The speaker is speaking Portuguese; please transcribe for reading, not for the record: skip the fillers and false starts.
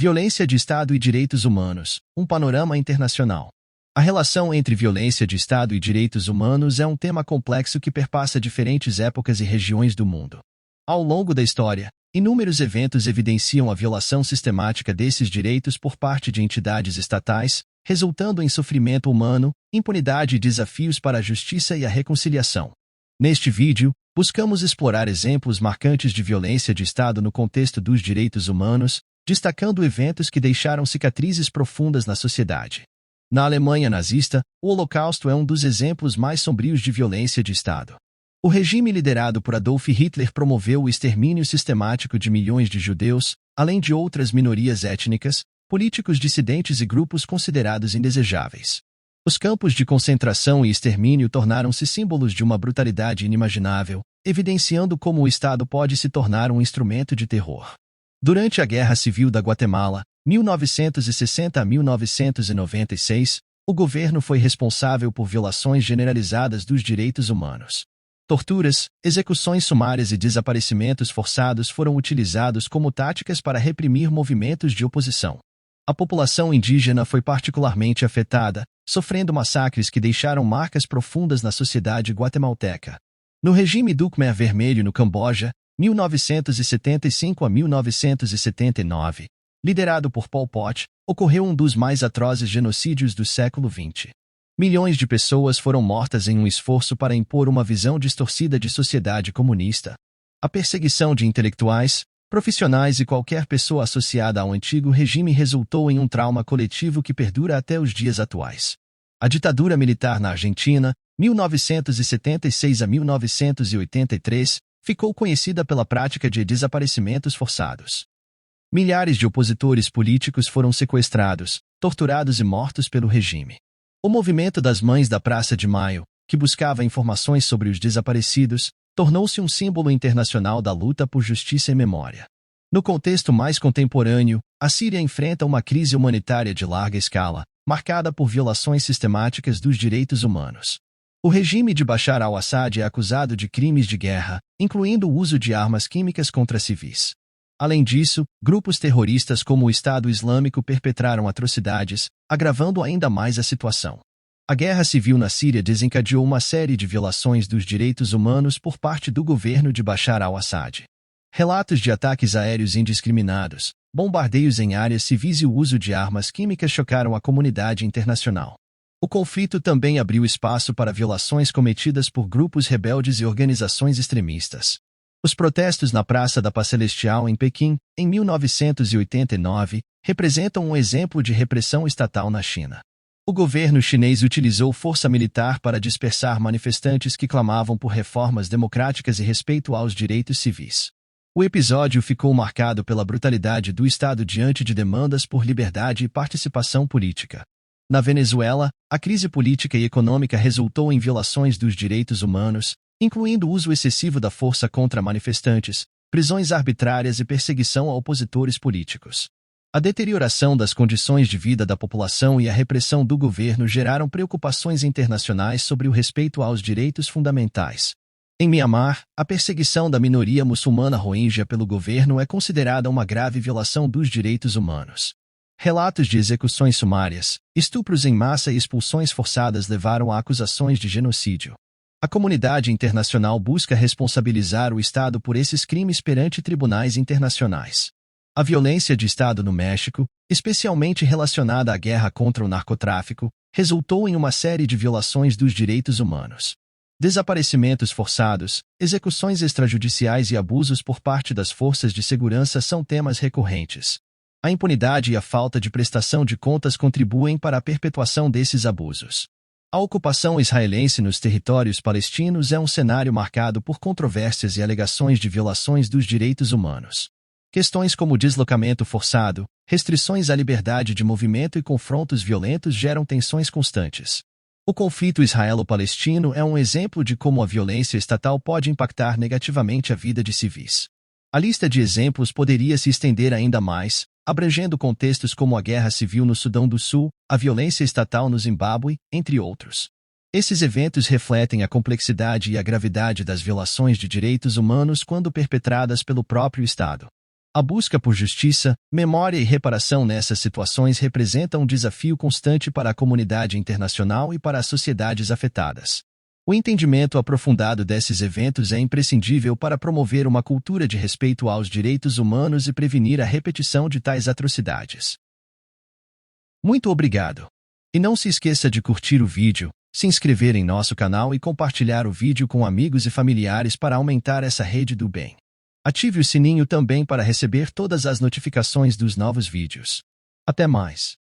Violência de Estado e direitos humanos, um panorama internacional. A relação entre violência de Estado e direitos humanos é um tema complexo que perpassa diferentes épocas e regiões do mundo. Ao longo da história, inúmeros eventos evidenciam a violação sistemática desses direitos por parte de entidades estatais, resultando em sofrimento humano, impunidade e desafios para a justiça e a reconciliação. Neste vídeo, buscamos explorar exemplos marcantes de violência de Estado no contexto dos direitos humanos, destacando eventos que deixaram cicatrizes profundas na sociedade. Na Alemanha nazista, o Holocausto é um dos exemplos mais sombrios de violência de Estado. O regime liderado por Adolf Hitler promoveu o extermínio sistemático de milhões de judeus, além de outras minorias étnicas, políticos dissidentes e grupos considerados indesejáveis. Os campos de concentração e extermínio tornaram-se símbolos de uma brutalidade inimaginável, evidenciando como o Estado pode se tornar um instrumento de terror. Durante a Guerra Civil da Guatemala, 1960 a 1996, o governo foi responsável por violações generalizadas dos direitos humanos. Torturas, execuções sumárias e desaparecimentos forçados foram utilizados como táticas para reprimir movimentos de oposição. A população indígena foi particularmente afetada, sofrendo massacres que deixaram marcas profundas na sociedade guatemalteca. No regime do Khmer Vermelho no Camboja, 1975 a 1979, liderado por Pol Pot, ocorreu um dos mais atrozes genocídios do século XX. Milhões de pessoas foram mortas em um esforço para impor uma visão distorcida de sociedade comunista. A perseguição de intelectuais, profissionais e qualquer pessoa associada ao antigo regime resultou em um trauma coletivo que perdura até os dias atuais. A ditadura militar na Argentina, 1976 a 1983, ficou conhecida pela prática de desaparecimentos forçados. Milhares de opositores políticos foram sequestrados, torturados e mortos pelo regime. O movimento das Mães da Praça de Maio, que buscava informações sobre os desaparecidos, tornou-se um símbolo internacional da luta por justiça e memória. No contexto mais contemporâneo, a Síria enfrenta uma crise humanitária de larga escala, marcada por violações sistemáticas dos direitos humanos. O regime de Bashar al-Assad é acusado de crimes de guerra, incluindo o uso de armas químicas contra civis. Além disso, grupos terroristas como o Estado Islâmico perpetraram atrocidades, agravando ainda mais a situação. A guerra civil na Síria desencadeou uma série de violações dos direitos humanos por parte do governo de Bashar al-Assad. Relatos de ataques aéreos indiscriminados, bombardeios em áreas civis e o uso de armas químicas chocaram a comunidade internacional. O conflito também abriu espaço para violações cometidas por grupos rebeldes e organizações extremistas. Os protestos na Praça da Paz Celestial em Pequim, em 1989, representam um exemplo de repressão estatal na China. O governo chinês utilizou força militar para dispersar manifestantes que clamavam por reformas democráticas e respeito aos direitos civis. O episódio ficou marcado pela brutalidade do Estado diante de demandas por liberdade e participação política. Na Venezuela, a crise política e econômica resultou em violações dos direitos humanos, incluindo o uso excessivo da força contra manifestantes, prisões arbitrárias e perseguição a opositores políticos. A deterioração das condições de vida da população e a repressão do governo geraram preocupações internacionais sobre o respeito aos direitos fundamentais. Em Mianmar, a perseguição da minoria muçulmana Rohingya pelo governo é considerada uma grave violação dos direitos humanos. Relatos de execuções sumárias, estupros em massa e expulsões forçadas levaram a acusações de genocídio. A comunidade internacional busca responsabilizar o Estado por esses crimes perante tribunais internacionais. A violência de Estado no México, especialmente relacionada à guerra contra o narcotráfico, resultou em uma série de violações dos direitos humanos. Desaparecimentos forçados, execuções extrajudiciais e abusos por parte das forças de segurança são temas recorrentes. A impunidade e a falta de prestação de contas contribuem para a perpetuação desses abusos. A ocupação israelense nos territórios palestinos é um cenário marcado por controvérsias e alegações de violações dos direitos humanos. Questões como deslocamento forçado, restrições à liberdade de movimento e confrontos violentos geram tensões constantes. O conflito israelo-palestino é um exemplo de como a violência estatal pode impactar negativamente a vida de civis. A lista de exemplos poderia se estender ainda mais, abrangendo contextos como a Guerra Civil no Sudão do Sul, a violência estatal no Zimbábue, entre outros. Esses eventos refletem a complexidade e a gravidade das violações de direitos humanos quando perpetradas pelo próprio Estado. A busca por justiça, memória e reparação nessas situações representa um desafio constante para a comunidade internacional e para as sociedades afetadas. O entendimento aprofundado desses eventos é imprescindível para promover uma cultura de respeito aos direitos humanos e prevenir a repetição de tais atrocidades. Muito obrigado! E não se esqueça de curtir o vídeo, se inscrever em nosso canal e compartilhar o vídeo com amigos e familiares para aumentar essa rede do bem. Ative o sininho também para receber todas as notificações dos novos vídeos. Até mais!